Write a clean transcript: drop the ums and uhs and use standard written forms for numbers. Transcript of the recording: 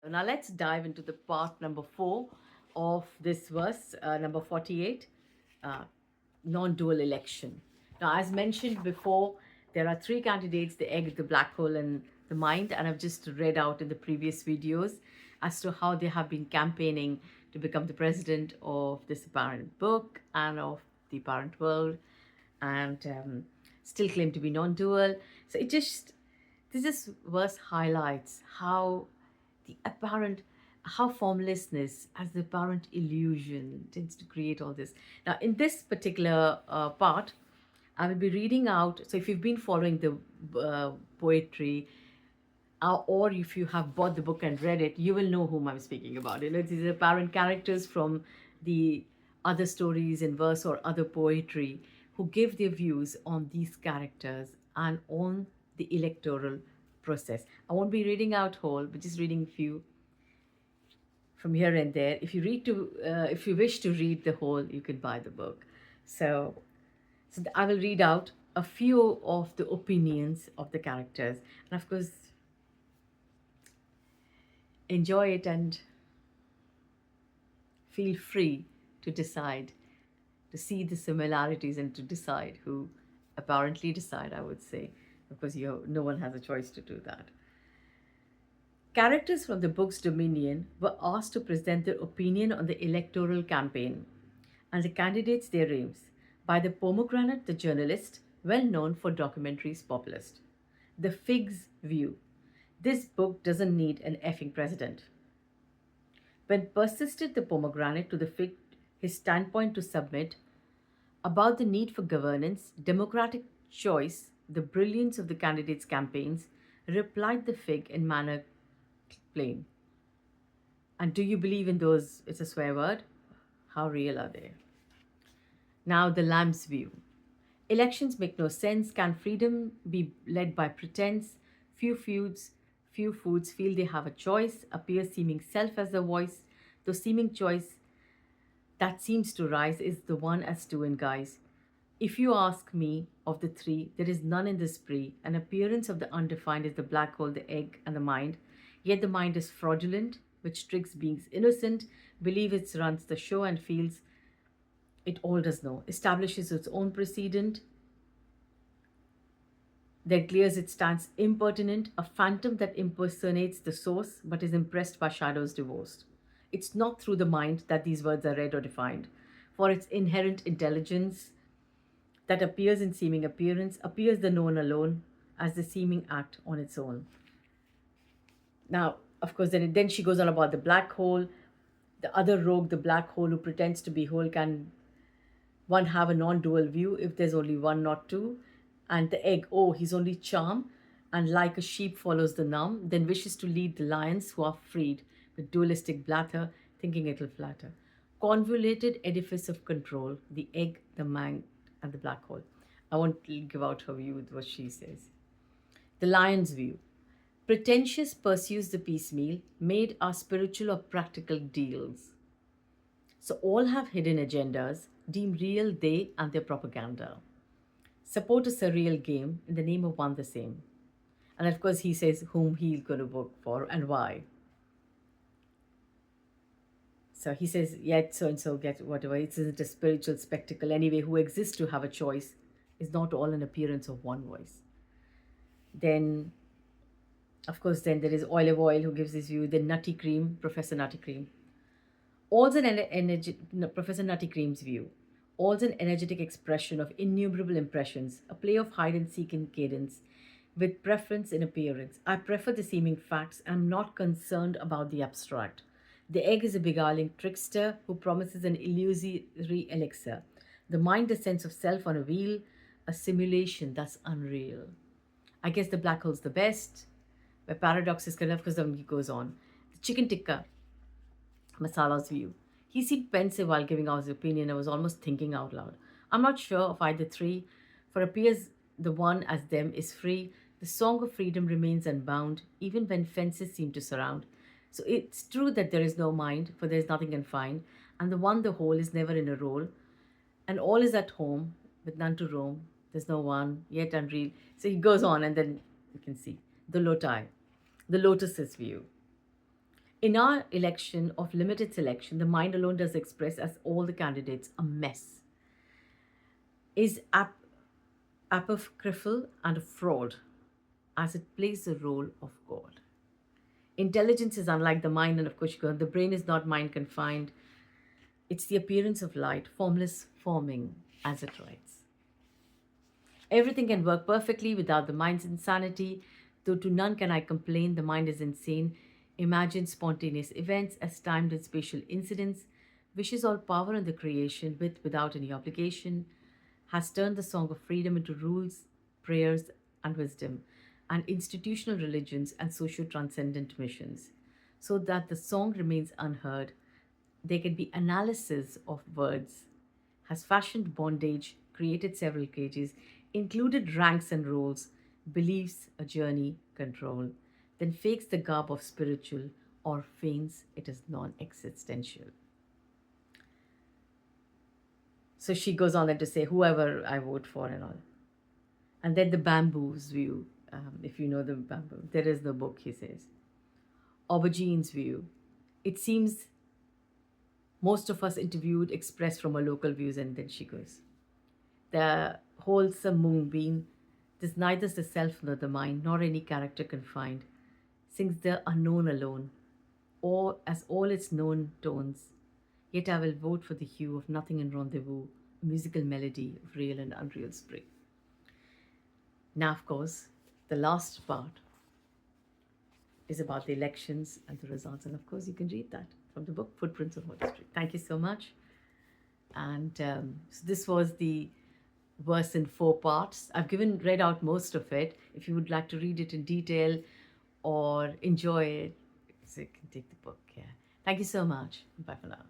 Now let's dive into the part number 4 of this verse, number 48, uh, non-dual election. Now, as mentioned before, there are three candidates: the egg, the black hole, and the mind. And I've just read out in the previous videos as to how they have been campaigning to become the president of this apparent book and of the apparent world, and still claim to be non-dual. So this verse highlights how the apparent how formlessness as the apparent illusion tends to create all this. Now, in this particular part, I will be reading out. So, if you've been following the poetry, or if you have bought the book and read it, you will know whom I'm speaking about. These are apparent characters from the other stories in verse or other poetry who give their views on these characters and on the electoral process. I won't be reading out whole, but just reading few from here and there. If you wish to read the whole, you can buy the book. So I will read out a few of the opinions of the characters, and of course, enjoy it and feel free to decide, to see the similarities and to decide who apparently decide, I would say, because no one has a choice to do that. Characters from the book's Dominion were asked to present their opinion on the electoral campaign and the candidates their aims by the Pomegranate, the journalist, well known for documentaries populist. The Fig's view: this book doesn't need an effing president. When persisted the Pomegranate to the Fig his standpoint to submit about the need for governance, democratic choice, the brilliance of the candidates' campaigns, replied the Fig in manner plain. And do you believe in those? It's a swear word. How real are they? Now, the lamb's view. Elections make no sense. Can freedom be led by pretense? Few foods feel they have a choice, appear seeming self as the voice. The seeming choice that seems to rise is the one as two in guise. If you ask me, of the three, there is none in the spree. An appearance of the undefined is the black hole, the egg, and the mind. Yet the mind is fraudulent, which tricks beings innocent, believes it runs the show and feels it all does know, establishes its own precedent, then clears it stands impertinent, a phantom that impersonates the source but is impressed by shadows divorced. It's not through the mind that these words are read or defined, for its inherent intelligence that appears in seeming appearance, appears the known alone as the seeming act on its own. Now, of course, then she goes on about the black hole. The other rogue, the black hole, who pretends to be whole, can one have a non-dual view if there's only one, not two? And the egg, oh, he's only charm, and like a sheep follows the numb, then wishes to lead the lions who are freed with dualistic blather, thinking it'll flatter. Convoluted edifice of control, the egg, the mind, and the black hole. I won't give out her view with what she says. The lion's view. Pretentious pursues the piecemeal, made are spiritual or practical deals. So all have hidden agendas, deem real they and their propaganda. Support a surreal game in the name of one the same. And of course, he says whom he's going to vote for and why. So he says, yet so and so get whatever. It isn't a spiritual spectacle anyway. Who exists to have a choice is not all an appearance of one voice. Then, of course, then there is Olive Oil who gives his view. The Nutty Cream, Professor Nutty Cream. All's an energy, no, Professor Nutty Cream's view. All's an energetic expression of innumerable impressions, a play of hide and seek in cadence, with preference in appearance. I prefer the seeming facts. I'm not concerned about the abstract. The egg is a beguiling trickster who promises an illusory elixir. The mind, a sense of self on a wheel, a simulation that's unreal. I guess the black hole's the best, where paradox is kind of, because then he goes on. The chicken tikka, Masala's view. He seemed pensive while giving out his opinion. I was almost thinking out loud. I'm not sure of either three, for appears the one as them is free. The song of freedom remains unbound, even when fences seem to surround. So it's true that there is no mind, for there is nothing confined, and the one, the whole, is never in a role, and all is at home, with none to roam. There's no one, yet unreal. So he goes on, and then you can see the lotus view. In our election of limited selection, the mind alone does express as all the candidates a mess, is apocryphal and a fraud, as it plays the role of God. Intelligence is unlike the mind, and of course, the brain is not mind confined. It's the appearance of light, formless forming, as it writes. Everything can work perfectly without the mind's insanity, though to none can I complain, the mind is insane. Imagines spontaneous events as timed and spatial incidents, wishes all power in the creation without any obligation, has turned the song of freedom into rules, prayers, and wisdom, and institutional religions and socio transcendent missions, so that the song remains unheard. There can be analysis of words, has fashioned bondage, created several cages, included ranks and roles, believes a journey, control, then fakes the garb of spiritual or feigns it is non existential. So she goes on then to say, whoever I vote for and all. And then the bamboo's view, if you know the bamboo, there is no book, he says. Aubergine's view. It seems most of us interviewed express from our local views, and then she goes. The wholesome moonbeam does neither the self nor the mind, nor any character confined, sings the unknown alone, or as all its known tones. Yet I will vote for the hue of nothing in rendezvous, a musical melody of real and unreal spring. Now, of course, the last part is about the elections and the results. And of course, you can read that from the book Footprints of Wall Street. Thank you so much. And so this was the verse in 4 parts. I've read out most of it. If you would like to read it in detail or enjoy it, so you can take the book. Yeah. Thank you so much. Bye for now.